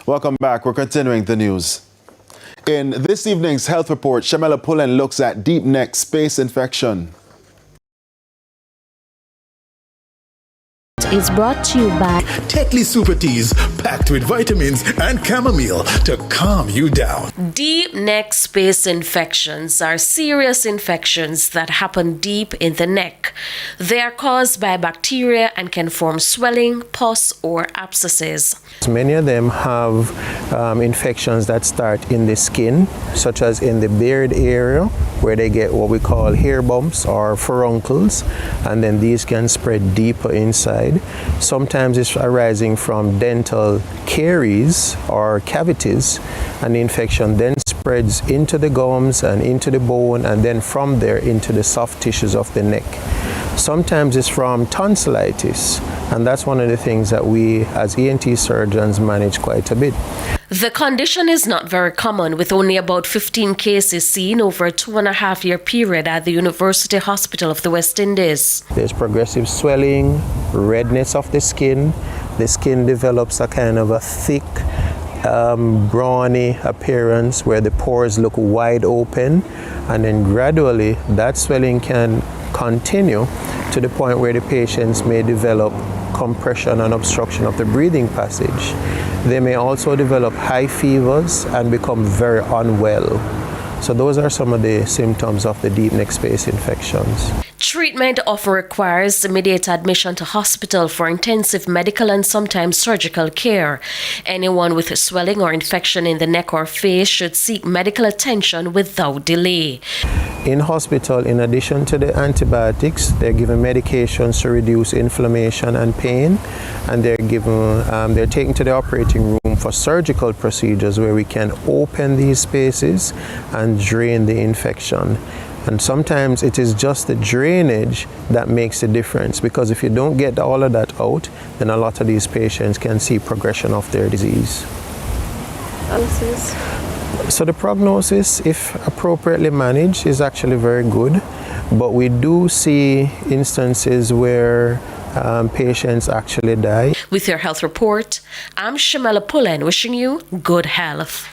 Welcome back. We're continuing the news. In this evening's health report, Shamela Pullen looks at deep neck space infection. Is brought to you by Tetley Super Teas, packed with vitamins and chamomile to calm you down. Deep neck space infections are serious infections that happen deep in the neck. They are caused by bacteria and can form swelling, pus, or abscesses. Many of them have infections that start in the skin, such as in the beard area, where they get what we call hair bumps or furuncles, and then these can spread deeper inside. Sometimes it's arising from dental caries or cavities, and the infection then spreads into the gums and into the bone, and then from there into the soft tissues of the neck. Sometimes it's from tonsillitis, and that's one of the things that we as ENT surgeons manage quite a bit. The condition is not very common, with only about 15 cases seen over a 2.5-year period at the University Hospital of the West Indies. There's progressive swelling, redness of the skin. The skin develops a kind of a thick, brawny appearance where the pores look wide open, and then gradually that swelling can continue to the point where the patients may develop compression and obstruction of the breathing passage. They may also develop high fevers and become very unwell. So those are some of the symptoms of the deep neck space infections. Treatment often requires immediate admission to hospital for intensive medical and sometimes surgical care. Anyone with a swelling or infection in the neck or face should seek medical attention without delay. In hospital, in addition to the antibiotics, they're given medications to reduce inflammation and pain, and they're taken to the operating room for surgical procedures where we can open these spaces and drain the infection. And sometimes it is just the drainage that makes the difference, because if you don't get all of that out, then a lot of these patients can see progression of their disease. So the prognosis, if appropriately managed, is actually very good, but we do see instances where patients actually die. With your health report, I'm Shamela Pullen, wishing you good health.